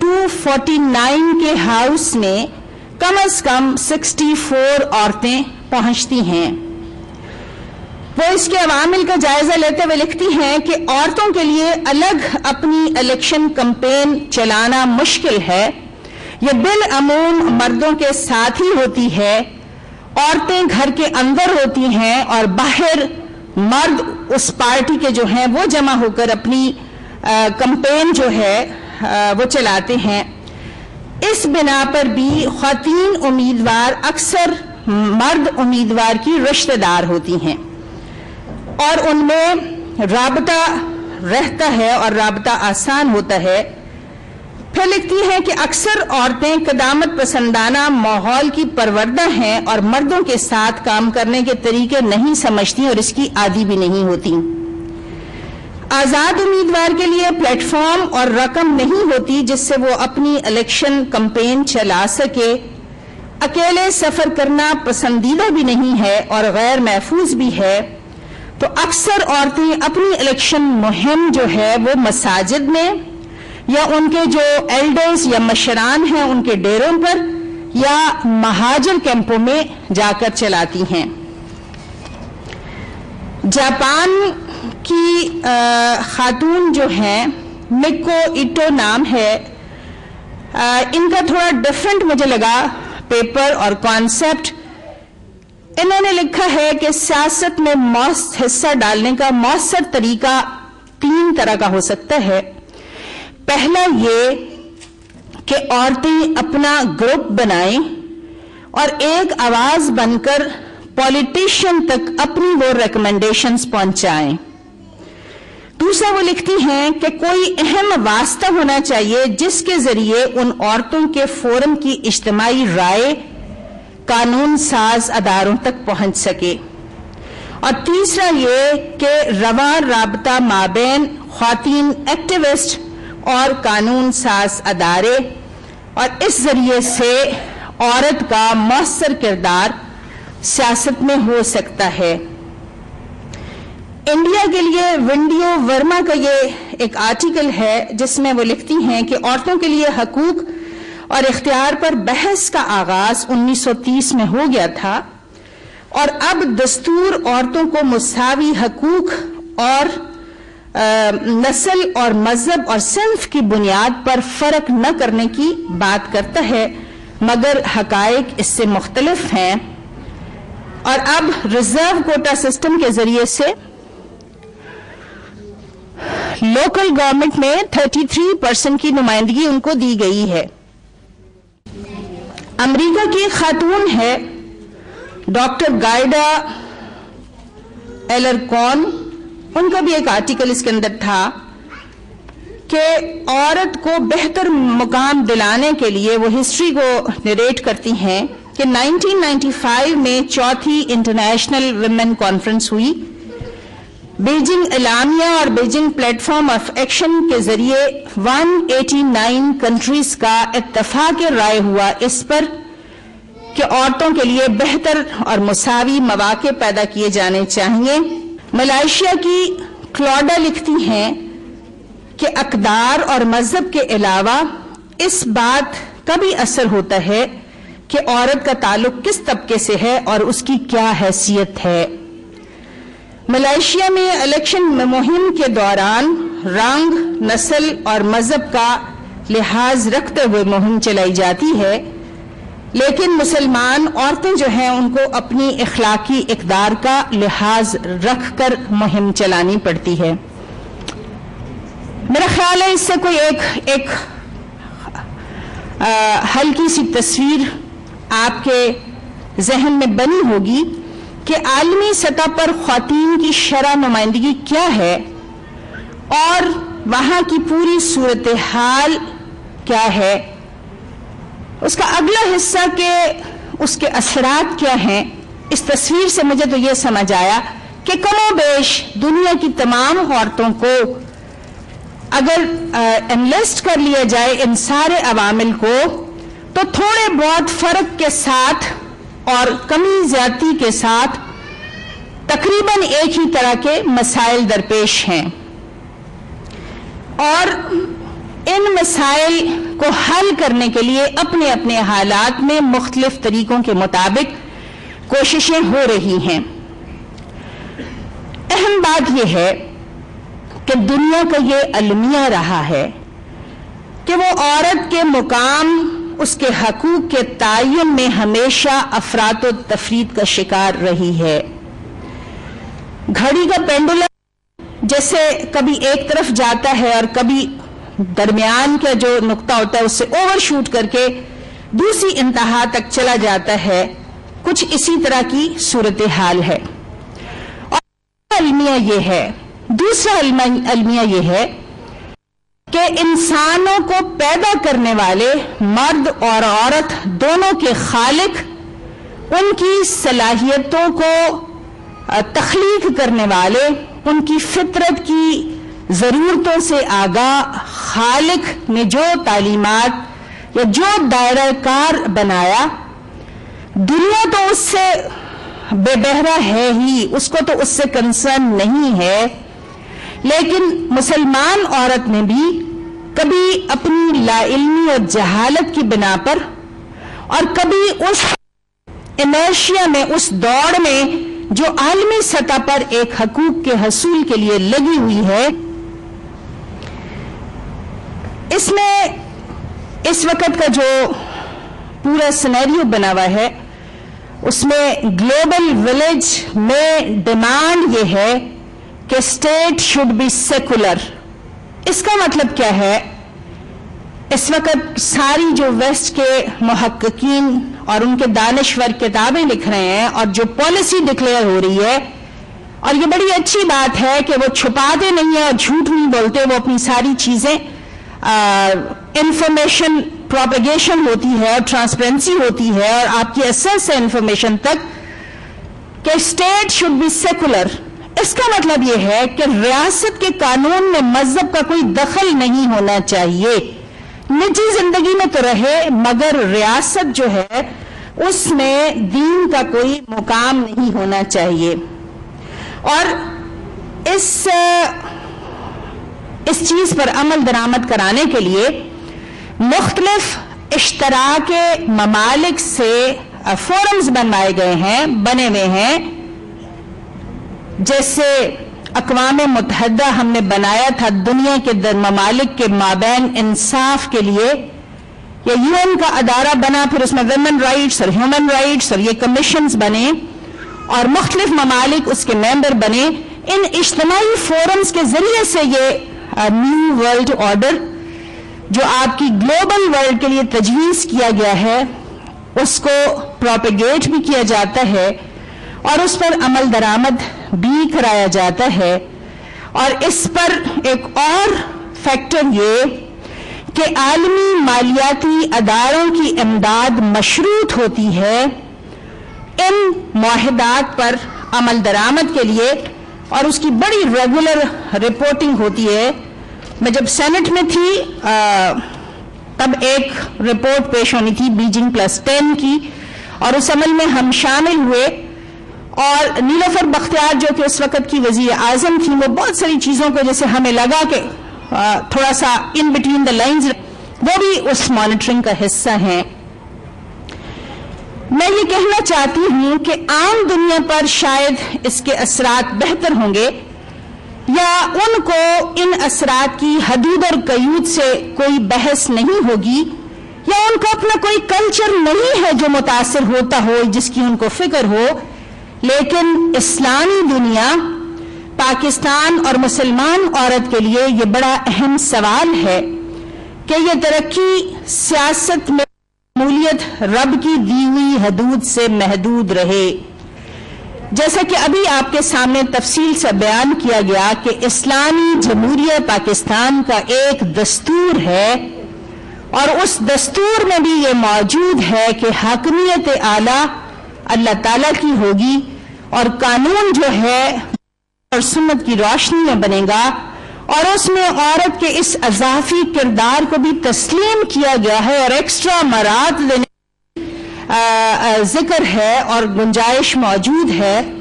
249 کے ہاؤس میں کم از کم 64 عورتیں پہنچتی ہیں۔ وہ اس کے عوامل کا جائزہ لیتے ہوئے لکھتی ہیں کہ عورتوں کے لیے الگ اپنی الیکشن کمپین چلانا مشکل ہے، یہ بالعموم مردوں کے ساتھ ہی ہوتی ہے۔ عورتیں گھر کے اندر ہوتی ہیں اور باہر مرد اس پارٹی کے جو ہیں وہ جمع ہو کر اپنی کمپین جو ہے وہ چلاتے ہیں۔ اس بنا پر بھی خواتین امیدوار اکثر مرد امیدوار کی رشتہ دار ہوتی ہیں اور ان میں رابطہ رہتا ہے اور رابطہ آسان ہوتا ہے۔ پھر لکھتی ہے کہ اکثر عورتیں قدامت پسندانہ ماحول کی پروردہ ہیں اور مردوں کے ساتھ کام کرنے کے طریقے نہیں سمجھتی اور اس کی عادی بھی نہیں ہوتی۔ آزاد امیدوار کے لیے پلیٹ فارم اور رقم نہیں ہوتی جس سے وہ اپنی الیکشن کمپین چلا سکے۔ اکیلے سفر کرنا پسندیدہ بھی نہیں ہے اور غیر محفوظ بھی ہے، تو اکثر عورتیں اپنی الیکشن مہم جو ہے وہ مساجد میں یا ان کے جو ایلڈرز یا مشران ہیں ان کے ڈیروں پر یا مہاجر کیمپوں میں جا کر چلاتی ہیں۔ جاپان کی خاتون جو ہیں میکو ایٹو نام ہے، ان کا تھوڑا ڈیفرنٹ مجھے لگا پیپر اور کانسیپٹ۔ انہوں نے لکھا ہے کہ سیاست میں حصہ ڈالنے کا مؤثر طریقہ 3 طرح کا ہو سکتا ہے۔ پہلا یہ کہ عورتیں اپنا گروپ بنائیں اور ایک آواز بن کر پولیٹیشین تک اپنی وہ ریکمنڈیشنز پہنچائیں۔ دوسرا وہ لکھتی ہیں کہ کوئی اہم واسطہ ہونا چاہیے جس کے ذریعے ان عورتوں کے فورم کی اجتماعی رائے قانون ساز اداروں تک پہنچ سکے۔ اور تیسرا یہ کہ رواں رابطہ مابین خواتین ایکٹیوسٹ اور قانون ساز ادارے اور اس ذریعے سے عورت کا مؤثر کردار سیاست میں ہو سکتا ہے۔ انڈیا کے لیے ونڈیو ورما کا یہ ایک آرٹیکل ہے جس میں وہ لکھتی ہیں کہ عورتوں کے لیے حقوق اور اختیار پر بحث کا آغاز 1930 میں ہو گیا تھا اور اب دستور عورتوں کو مساوی حقوق اور نسل اور مذہب اور صنف کی بنیاد پر فرق نہ کرنے کی بات کرتا ہے، مگر حقائق اس سے مختلف ہیں۔ اور اب ریزرو کوٹا سسٹم کے ذریعے سے لوکل گورنمنٹ میں 33% کی نمائندگی ان کو دی گئی ہے۔ امریکہ کی خاتون ہے ڈاکٹر گائیڈا ایلرکون، ان کا بھی ایک آرٹیکل اس کے اندر تھا کہ عورت کو بہتر مقام دلانے کے لیے وہ ہسٹری کو نریٹ کرتی ہیں کہ 1995 میں 4تھی انٹرنیشنل ویمن کانفرنس ہوئی۔ بیجنگ اعلامیہ اور Beijing plate form of action کے ذریعے 189 کنٹریز کا اتفاق رائے ہوا اس پر کہ عورتوں کے لیے بہتر اور مساوی مواقع پیدا کیے جانے چاہیے۔ ملائیشیا کی کلوڈا لکھتی ہیں کہ اقدار اور مذہب کے علاوہ اس بات کا بھی اثر ہوتا ہے کہ عورت کا تعلق کس طبقے سے ہے اور اس کی کیا حیثیت ہے۔ ملائیشیا میں الیکشن مہم کے دوران رنگ، نسل اور مذہب کا لحاظ رکھتے ہوئے مہم چلائی جاتی ہے، لیکن مسلمان عورتیں جو ہیں ان کو اپنی اخلاقی اقدار کا لحاظ رکھ کر مہم چلانی پڑتی ہے۔ میرا خیال ہے اس سے کوئی ایک ہلکی سی تصویر آپ کے ذہن میں بنی ہوگی کہ عالمی سطح پر خواتین کی شرح نمائندگی کیا ہے اور وہاں کی پوری صورتحال کیا ہے۔ اس کا اگلا حصہ کہ اس کے اثرات کیا ہیں، اس تصویر سے مجھے تو یہ سمجھ آیا کہ کم و بیش دنیا کی تمام عورتوں کو اگر انلسٹ کر لیا جائے ان سارے عوامل کو تو تھوڑے بہت فرق کے ساتھ اور کمی زیادتی کے ساتھ تقریباً ایک ہی طرح کے مسائل درپیش ہیں۔ اور ان مسائل کو حل کرنے کے لیے اپنے اپنے حالات میں مختلف طریقوں کے مطابق کوششیں ہو رہی ہیں۔ اہم بات یہ ہے کہ دنیا کا یہ المیہ رہا ہے کہ وہ عورت کے مقام، اس کے حقوق کے تعین میں ہمیشہ افراط و تفریط کا شکار رہی ہے۔ گھڑی کا پینڈولم جیسے کبھی ایک طرف جاتا ہے اور کبھی درمیان کا جو نقطہ ہوتا ہے اس سے اوور شوٹ کر کے دوسری انتہا تک چلا جاتا ہے، کچھ اسی طرح کی صورتحال ہے۔ اور المیہ یہ ہے، دوسرا المیہ یہ ہے کہ انسانوں کو پیدا کرنے والے مرد اور عورت دونوں کے خالق ان کی صلاحیتوں کو تخلیق کرنے والے، ان کی فطرت کی ضرورتوں سے آگاہ خالق نے جو تعلیمات یا جو دائرہ کار بنایا، دنیا تو اس سے بے بہرا ہے ہی، اس کو تو اس سے کنسرن نہیں ہے، لیکن مسلمان عورت نے بھی کبھی اپنی لا علمی اور جہالت کی بنا پر اور کبھی اس انرشیا میں، اس دوڑ میں جو عالمی سطح پر ایک حقوق کے حصول کے لیے لگی ہوئی ہے، اس میں اس وقت کا جو پورا سینیریو بنا ہوا ہے اس میں گلوبل ولیج میں ڈیمانڈ یہ ہے کہ اسٹیٹ شوڈ بی سیکولر۔ اس کا مطلب کیا ہے؟ اس وقت ساری جو ویسٹ کے محققین اور ان کے دانشور کتابیں لکھ رہے ہیں اور جو پالیسی ڈکلیئر ہو رہی ہے، اور یہ بڑی اچھی بات ہے کہ وہ چھپاتے نہیں ہیں اور جھوٹ نہیں بولتے، وہ اپنی ساری چیزیں انفارمیشن پروپیگیشن ہوتی ہے اور ٹرانسپیرنسی ہوتی ہے اور آپ کی ایکسیس ہے انفارمیشن تک، کہ اسٹیٹ شوڈ بی سیکولر۔ اس کا مطلب یہ ہے کہ ریاست کے قانون میں مذہب کا کوئی دخل نہیں ہونا چاہیے، نجی زندگی میں تو رہے مگر ریاست جو ہے اس میں دین کا کوئی مقام نہیں ہونا چاہیے۔ اور اس چیز پر عمل درآمد کرانے کے لیے مختلف اشتراک ممالک سے فورمز بنے ہوئے ہیں، جیسے اقوام متحدہ ہم نے بنایا تھا دنیا کے ممالک کے مابین انصاف کے لیے، یا یو این کا ادارہ بنا، پھر اس میں ویمن رائٹس اور ہیومن رائٹس اور یہ کمیشنز بنے اور مختلف ممالک اس کے ممبر بنے۔ ان اجتماعی فورمز کے ذریعے سے یہ نیو ورلڈ آرڈر جو آپ کی گلوبل ورلڈ کے لیے تجویز کیا گیا ہے اس کو پروپیگیٹ بھی کیا جاتا ہے اور اس پر عمل درآمد بھی کرایا جاتا ہے۔ اور اس پر ایک اور فیکٹر یہ کہ عالمی مالیاتی اداروں کی امداد مشروط ہوتی ہے ان معاہدات پر عمل درآمد کے لیے، اور اس کی بڑی ریگولر رپورٹنگ ہوتی ہے۔ میں جب سینٹ میں تھی تب ایک رپورٹ پیش ہونی تھی بیجنگ +10 کی، اور اس عمل میں ہم شامل ہوئے، اور نیلوفر بختیار جو کہ اس وقت کی وزیر اعظم تھی، وہ بہت ساری چیزوں کو جیسے ہمیں لگا کہ تھوڑا سا ان بٹوین دا لائنز، وہ بھی اس مانیٹرنگ کا حصہ ہیں۔ میں یہ کہنا چاہتی ہوں کہ عام دنیا پر شاید اس کے اثرات بہتر ہوں گے، یا ان کو ان اثرات کی حدود اور قیود سے کوئی بحث نہیں ہوگی، یا ان کا اپنا کوئی کلچر نہیں ہے جو متاثر ہوتا ہو، جس کی ان کو فکر ہو۔ لیکن اسلامی دنیا، پاکستان اور مسلمان عورت کے لیے یہ بڑا اہم سوال ہے کہ یہ ترقی سیاست میں شمولیت رب کی دی ہوئی حدود سے محدود رہے۔ جیسا کہ ابھی آپ کے سامنے تفصیل سے بیان کیا گیا کہ اسلامی جمہوریہ پاکستان کا ایک دستور ہے، اور اس دستور میں بھی یہ موجود ہے کہ حاکمیت اعلیٰ اللہ تعالیٰ کی ہوگی، اور قانون جو ہے اور سنت کی روشنی میں بنے گا، اور اس میں عورت کے اس اضافی کردار کو بھی تسلیم کیا گیا ہے اور ایکسٹرا مراد دینے ذکر ہے اور گنجائش موجود ہے۔